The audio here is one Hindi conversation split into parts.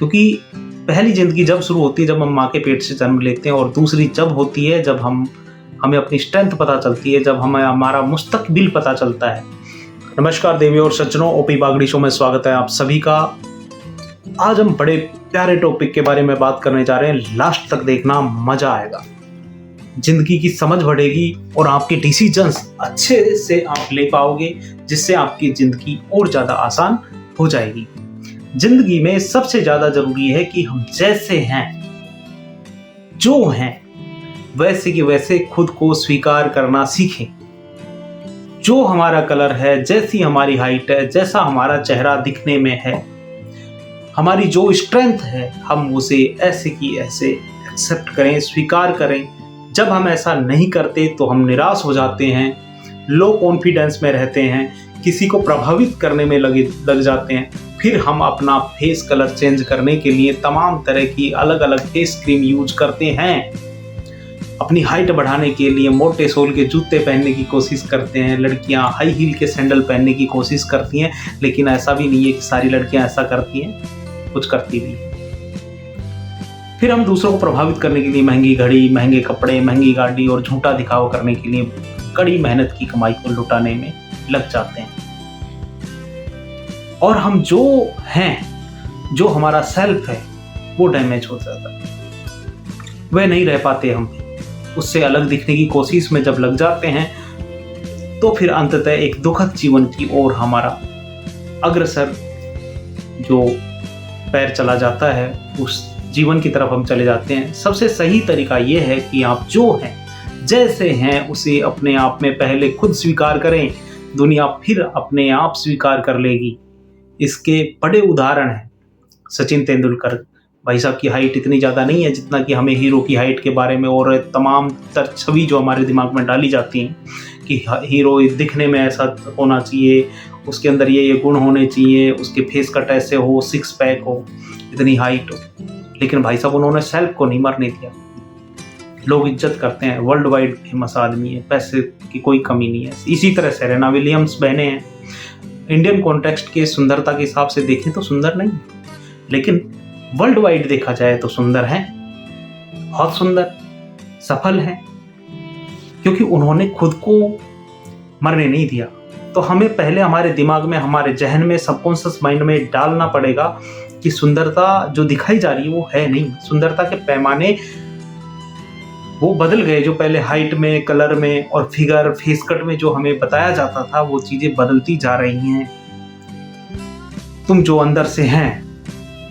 क्योंकि पहली ज़िंदगी जब शुरू होती है जब हम माँ के पेट से जन्म लेते हैं, और दूसरी जब होती है जब हमें अपनी स्ट्रेंथ पता चलती है, जब हमें हमारा मुस्तकबिल पता चलता है। नमस्कार देवियों और सज्जनों, ओपी बागड़ी शो में स्वागत है आप सभी का। आज हम बड़े प्यारे टॉपिक के बारे में बात करने जा रहे हैं। लास्ट तक देखना, मजा आएगा, जिंदगी की समझ बढ़ेगी और आपके डिसीजंस अच्छे से आप ले पाओगे, जिससे आपकी जिंदगी और ज्यादा आसान हो जाएगी। जिंदगी में सबसे ज्यादा जरूरी है कि हम जैसे हैं, जो हैं वैसे कि वैसे खुद को स्वीकार करना सीखें। जो हमारा कलर है, जैसी हमारी हाइट है, जैसा हमारा चेहरा दिखने में है, हमारी जो स्ट्रेंथ है, हम उसे ऐसे की ऐसे एक्सेप्ट करें, स्वीकार करें। जब हम ऐसा नहीं करते तो हम निराश हो जाते हैं, लो कॉन्फिडेंस में रहते हैं, किसी को प्रभावित करने में लग जाते हैं। फिर हम अपना फेस कलर चेंज करने के लिए तमाम तरह की अलग अलग फेस क्रीम यूज करते हैं। अपनी हाइट बढ़ाने के लिए मोटे सोल के जूते पहनने की कोशिश करते हैं। लड़कियां हाई हील के सैंडल पहनने की कोशिश करती हैं, लेकिन ऐसा भी नहीं है कि सारी लड़कियां ऐसा करती हैं, कुछ करती भी हैं। फिर हम दूसरों को प्रभावित करने के लिए महंगी घड़ी, महंगे कपड़े, महंगी गाड़ी और झूठा दिखावा करने के लिए कड़ी मेहनत की कमाई को लुटाने में लग जाते हैं। और हम जो हैं, जो हमारा सेल्फ है, वो डैमेज हो जाता है, वह नहीं रह पाते। हम उससे अलग दिखने की कोशिश में जब लग जाते हैं तो फिर अंततः एक दुखद जीवन की ओर हमारा अग्रसर जो पैर चला जाता है, उस जीवन की तरफ हम चले जाते हैं। सबसे सही तरीका यह है कि आप जो हैं, जैसे हैं, उसे अपने आप में पहले खुद स्वीकार करें। दुनिया फिर अपने आप स्वीकार कर लेगी। इसके बड़े उदाहरण हैं। सचिन तेंदुलकर भाई साहब की हाइट इतनी ज़्यादा नहीं है जितना कि हमें हीरो की हाइट के बारे में और तमाम छवि जो हमारे दिमाग में डाली जाती हैं कि हीरो दिखने में ऐसा होना चाहिए, उसके अंदर ये गुण होने चाहिए, उसके फेस कट ऐसे हो, सिक्स पैक हो, इतनी हाइट हो। लेकिन भाई साहब उन्होंने सेल्फ को नहीं मरने दिया। लोग इज्जत करते हैं, वर्ल्ड वाइड फेमस आदमी है, पैसे की कोई कमी नहीं है। इसी तरह सेरेना विलियम्स बहने हैं। इंडियन कॉन्टेक्स्ट के सुंदरता के हिसाब से देखें तो सुंदर नहीं, लेकिन वर्ल्ड वाइड देखा जाए तो सुंदर हैं, बहुत सुंदर, सफल हैं, क्योंकि उन्होंने खुद को मरने नहीं दिया। तो हमें पहले हमारे दिमाग में, हमारे जहन में, सबकॉन्शियस माइंड में डालना पड़ेगा कि सुंदरता जो दिखाई जा रही है वो है नहीं। सुंदरता के पैमाने वो बदल गए। जो पहले हाइट में, कलर में और फिगर, फेस कट में जो हमें बताया जाता था, वो चीजें बदलती जा रही हैं। तुम जो अंदर से हैं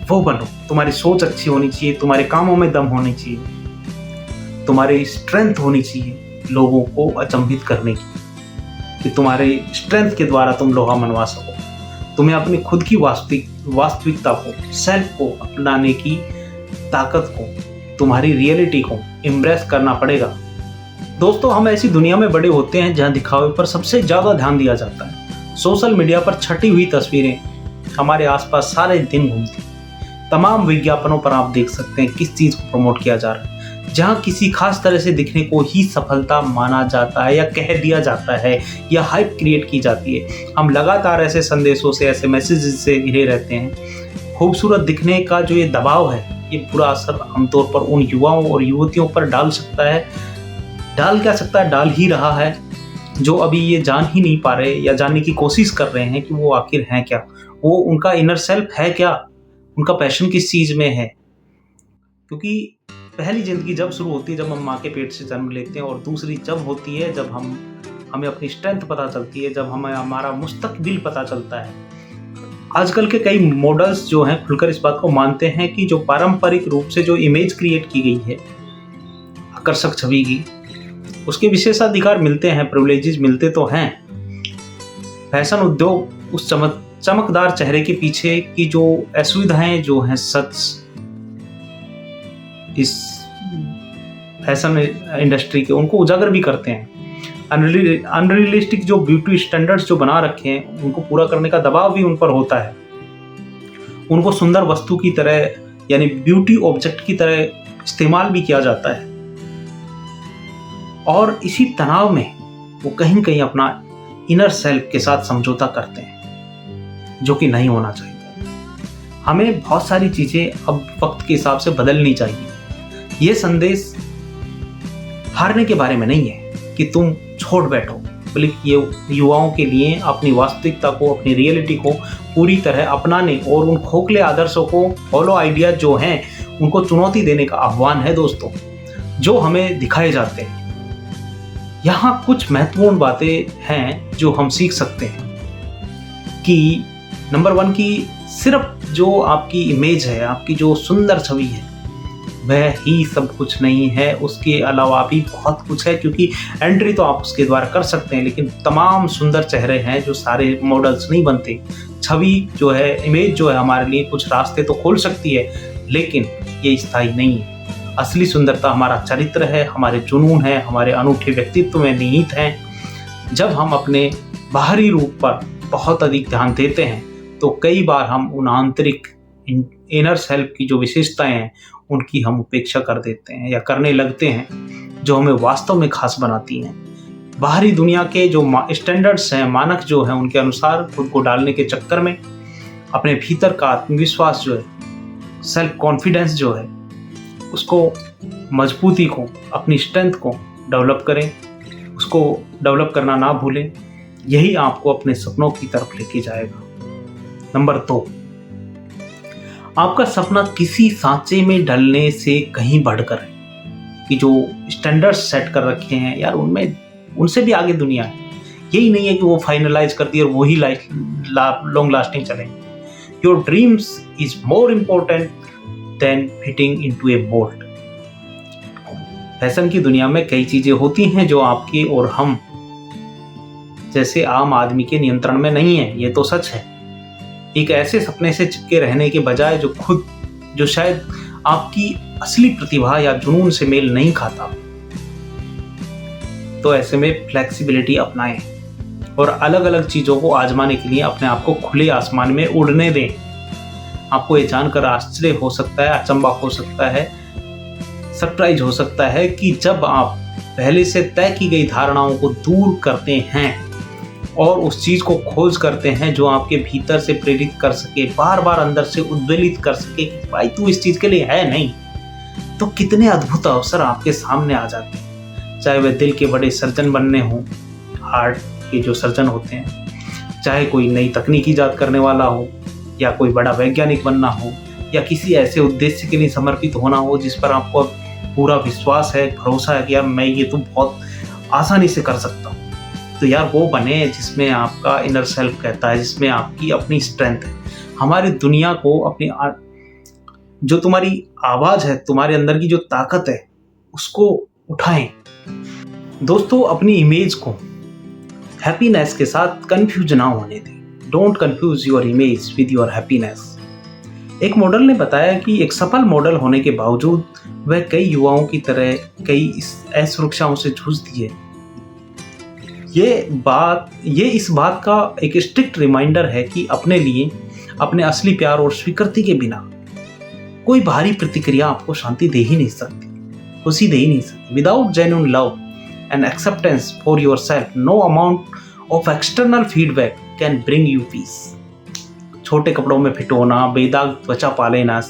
वो बनो। तुम्हारी सोच अच्छी होनी चाहिए, तुम्हारे कामों में दम होनी चाहिए, तुम्हारी स्ट्रेंथ होनी चाहिए लोगों को अचंभित करने की, कि तुम्हारे स्ट्रेंथ के द्वारा तुम लोहा मनवा सको। तुम्हें अपनी खुद की वास्तविकता को, सेल्फ को अपनाने की ताकत को, तुम्हारी रियलिटी को एम्ब्रेस करना पड़ेगा। दोस्तों, हम ऐसी दुनिया में बड़े होते हैं जहां दिखावे पर सबसे ज्यादा ध्यान दिया जाता है। सोशल मीडिया पर छटी हुई तस्वीरें हमारे आसपास सारे दिन घूमती हैं। तमाम विज्ञापनों पर आप देख सकते हैं किस चीज को प्रमोट किया जा रहा है। जहां किसी खास तरह से दिखने को ही सफलता माना जाता है, या कह दिया जाता है, या हाइप क्रिएट की जाती है। हम लगातार ऐसे संदेशों से, ऐसे मैसेजेस से घिरे रहते हैं। खूबसूरत दिखने का जो ये दबाव है, ये बुरा असर आमतौर पर उन युवाओं और युवतियों पर डाल सकता है। डाल क्या सकता है, डाल ही रहा है, जो अभी ये जान ही नहीं पा रहे या जानने की कोशिश कर रहे हैं कि वो आखिर हैं क्या, वो उनका इनर सेल्फ है क्या, उनका पैशन किस चीज में है। क्योंकि पहली जिंदगी जब शुरू होती है जब हम माँ के पेट से जन्म लेते हैं, और दूसरी जब होती है जब हमें अपनी स्ट्रेंथ पता चलती है, जब हमें हमारा मुस्तकबिल पता चलता है। आजकल के कई मॉडल्स जो हैं खुलकर इस बात को मानते हैं कि जो पारंपरिक रूप से जो इमेज क्रिएट की गई है आकर्षक छवि की, उसके विशेषाधिकार मिलते हैं, प्रिविलेजेस मिलते तो हैं। फैशन उद्योग उस चमकदार चेहरे के पीछे की जो असुविधाएं जो हैं सच इस फैशन इंडस्ट्री के, उनको उजागर भी करते हैं। अनरियलिस्टिक जो ब्यूटी स्टैंडर्ड्स जो बना रखे हैं, उनको पूरा करने का दबाव भी उन पर होता है। उनको सुंदर वस्तु की तरह, यानी ब्यूटी ऑब्जेक्ट की तरह इस्तेमाल भी किया जाता है। और इसी तनाव में वो कहीं कहीं अपना इनर सेल्फ के साथ समझौता करते हैं, जो कि नहीं होना चाहिए। हमें बहुत सारी चीज़ें अब वक्त के हिसाब से बदलनी चाहिए। ये संदेश हारने के बारे में नहीं है कि तुम छोड़ बैठो, बल्कि ये युवाओं के लिए अपनी वास्तविकता को, अपनी रियलिटी को पूरी तरह अपनाने और उन खोखले आदर्शों को, फॉलो आइडिया जो हैं, उनको चुनौती देने का आह्वान है दोस्तों, जो हमें दिखाए जाते हैं। यहाँ कुछ महत्वपूर्ण बातें हैं जो हम सीख सकते हैं कि नंबर 1 की सिर्फ जो आपकी इमेज है, आपकी जो सुंदर छवि है, वह ही सब कुछ नहीं है, उसके अलावा भी बहुत कुछ है। क्योंकि एंट्री तो आप उसके द्वारा कर सकते हैं, लेकिन तमाम सुंदर चेहरे हैं जो सारे मॉडल्स नहीं बनते। छवि जो है, इमेज जो है, हमारे लिए कुछ रास्ते तो खोल सकती है, लेकिन ये स्थायी नहीं है। असली सुंदरता हमारा चरित्र है, हमारे जुनून है, हमारे अनूठे व्यक्तित्व में निहित है। जब हम अपने बाहरी रूप पर बहुत अधिक ध्यान देते हैं तो कई बार हम उन आंतरिक इनर सेल्फ की जो विशेषताएं हैं उनकी हम उपेक्षा कर देते हैं या करने लगते हैं, जो हमें वास्तव में खास बनाती हैं। बाहरी दुनिया के जो स्टैंडर्ड्स हैं, मानक जो हैं, उनके अनुसार खुद को डालने के चक्कर में अपने भीतर का आत्मविश्वास जो है, सेल्फ कॉन्फिडेंस जो है, उसको, मजबूती को, अपनी स्ट्रेंथ को डेवलप करें, उसको डेवलप करना ना भूलें। यही आपको अपने सपनों की तरफ लेके जाएगा। नंबर 2, आपका सपना किसी सांचे में ढलने से कहीं बढ़कर है कि जो स्टैंडर्ड्स सेट कर रखे हैं यार, उनमें उनसे भी आगे दुनिया है। यही नहीं है कि वो फाइनलाइज कर दिए और वही लॉन्ग लास्टिंग चले। Your dreams is more important then fitting into a mould. Fashion की दुनिया में कई चीजें होती हैं जो आपके और हम जैसे आम आदमी के नियंत्रण में नहीं है, ये तो सच है। एक ऐसे सपने से चिपके रहने के बजाय जो शायद आपकी असली प्रतिभा या जुनून से मेल नहीं खाता, तो ऐसे में फ्लेक्सिबिलिटी अपनाएं और अलग अलग चीजों को आजमाने के लिए अपने आप को खुले आसमान में उड़ने दें। आपको ये जानकर आश्चर्य हो सकता है, अचंभा हो सकता है, सरप्राइज हो सकता है कि जब आप पहले से तय की गई धारणाओं को दूर करते हैं और उस चीज को खोज करते हैं जो आपके भीतर से प्रेरित कर सके, बार बार अंदर से उद्वेलित कर सके कि भाई तू इस चीज के लिए है नहीं, तो कितने अद्भुत अवसर आपके सामने आ जाते हैं। चाहे वह दिल के बड़े सर्जन बनने हों, हार्ट के जो सर्जन होते हैं, चाहे कोई नई तकनीक ईजाद करने वाला हो, या कोई बड़ा वैज्ञानिक बनना हो, या किसी ऐसे उद्देश्य के लिए समर्पित होना हो जिस पर आपको पूरा विश्वास है, भरोसा है कि यार मैं ये तो बहुत आसानी से कर सकता हूँ। तो यार वो बने जिसमें आपका इनर सेल्फ कहता है, जिसमें आपकी अपनी स्ट्रेंथ है। हमारी दुनिया को अपनी जो तुम्हारी आवाज है, तुम्हारे अंदर की जो ताकत है, उसको उठाएं। दोस्तों, अपनी इमेज को हैप्पीनेस के साथ कंफ्यूज ना होने दें। Don't confuse your image with your happiness. एक मॉडल ने बताया कि एक सफल मॉडल होने के बावजूद वह कई युवाओं की तरह कई असुरक्षाओं से जूझती है। ये इस बात का एक स्ट्रिक्ट रिमाइंडर है कि अपने लिए, अपने असली प्यार और स्वीकृति के बिना कोई बाहरी प्रतिक्रिया आपको शांति दे ही नहीं सकती, खुशी दे ही नहीं सकती। Without genuine love and acceptance for yourself, no amount of external feedback can bring you peace. छोटे कपड़ों में फिट होना, बेदाग त्वचा पा लेना,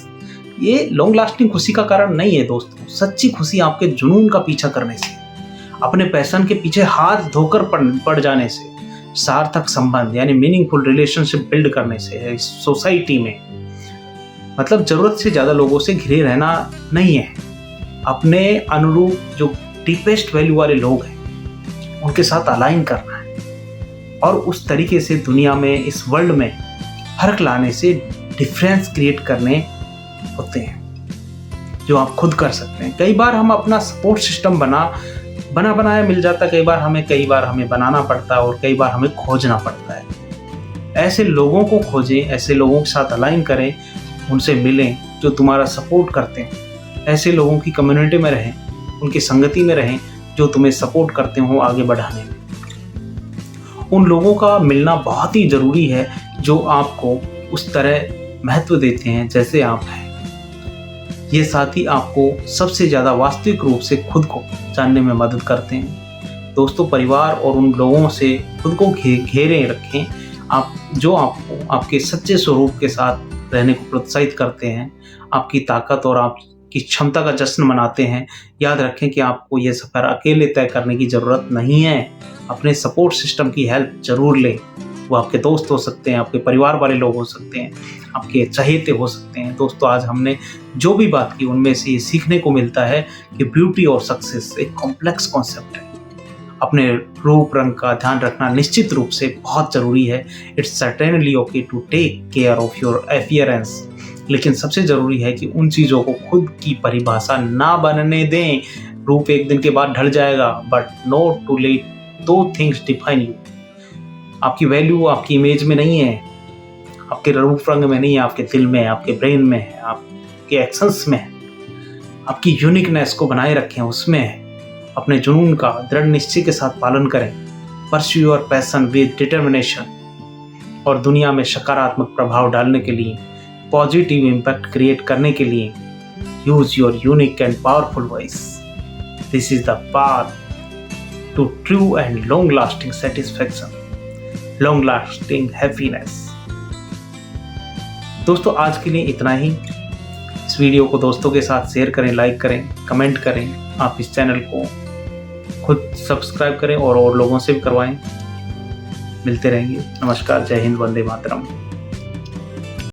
ये लॉन्ग लास्टिंग खुशी का कारण नहीं है दोस्तों। सच्ची खुशी आपके जुनून का पीछा करने से, अपने पैशन के पीछे हाथ धोकर पड़ जाने से, सार्थक संबंध यानी मीनिंगफुल रिलेशनशिप बिल्ड करने से है। इस सोसाइटी में मतलब जरूरत से ज्यादा लोगों से घिरे रहना नहीं है। अपने अनुरूप जो डीपेस्ट वैल्यू वाले लोग हैं उनके साथ अलाइन करना है और उस तरीके से दुनिया में, इस वर्ल्ड में फर्क लाने से डिफरेंस क्रिएट करने होते हैं जो आप खुद कर सकते हैं। कई बार हम अपना सपोर्ट सिस्टम बनाया मिल जाता है, कई बार हमें बनाना पड़ता है और कई बार हमें खोजना पड़ता है। ऐसे लोगों को खोजें, ऐसे लोगों के साथ अलाइन करें, उनसे मिलें जो तुम्हारा सपोर्ट करते हैं। ऐसे लोगों की कम्युनिटी में रहें, उनकी संगति में रहें जो तुम्हें सपोर्ट करते हो आगे बढ़ाने में। उन लोगों का मिलना बहुत ही ज़रूरी है जो आपको उस तरह महत्व देते हैं जैसे आप हैं। ये साथी आपको सबसे ज़्यादा वास्तविक रूप से खुद को जानने में मदद करते हैं। दोस्तों, परिवार और उन लोगों से खुद को घेरे रखें जो आपको आपके सच्चे स्वरूप के साथ रहने को प्रोत्साहित करते हैं, आपकी ताकत और आपकी क्षमता का जश्न मनाते हैं। याद रखें कि आपको ये सफ़र अकेले तय करने की ज़रूरत नहीं है। अपने सपोर्ट सिस्टम की हेल्प ज़रूर लें। वो आपके दोस्त हो सकते हैं, आपके परिवार वाले लोग हो सकते हैं, आपके चहेते हो सकते हैं। दोस्तों, आज हमने जो भी बात की उनमें से ये सीखने को मिलता है कि ब्यूटी और सक्सेस एक कॉम्प्लेक्स कॉन्सेप्ट है। अपने रूप रंग का ध्यान रखना निश्चित रूप से बहुत ज़रूरी है। It's certainly okay to take care of your appearance, लेकिन सबसे ज़रूरी है कि उन चीज़ों को खुद की परिभाषा ना बनने दें। रूप एक दिन के बाद ढल जाएगा, बट नॉट टू लेट दो थिंग्स डिफाइन यू। आपकी वैल्यू आपकी इमेज में नहीं है, आपके रूप रंग में नहीं है, आपके दिल में, आपके ब्रेन में है, आपके एक्शंस में है। आपकी यूनिकनेस को बनाए रखें, उसमें है। अपने जुनून का दृढ़ निश्चय के साथ पालन करें। Pursue your passion with determination. और दुनिया में सकारात्मक प्रभाव डालने के लिए, पॉजिटिव इम्पैक्ट क्रिएट करने के लिए, use your unique and powerful voice. This is the path to true and long lasting satisfaction, long lasting happiness. दोस्तों, आज के लिए इतना ही। इस वीडियो को दोस्तों के साथ शेयर करें, लाइक करें, कमेंट करें। आप इस चैनल को खुद सब्सक्राइब करें और लोगों से भी करवाएं। मिलते रहेंगे। नमस्कार, जय हिंद, वंदे मातरम।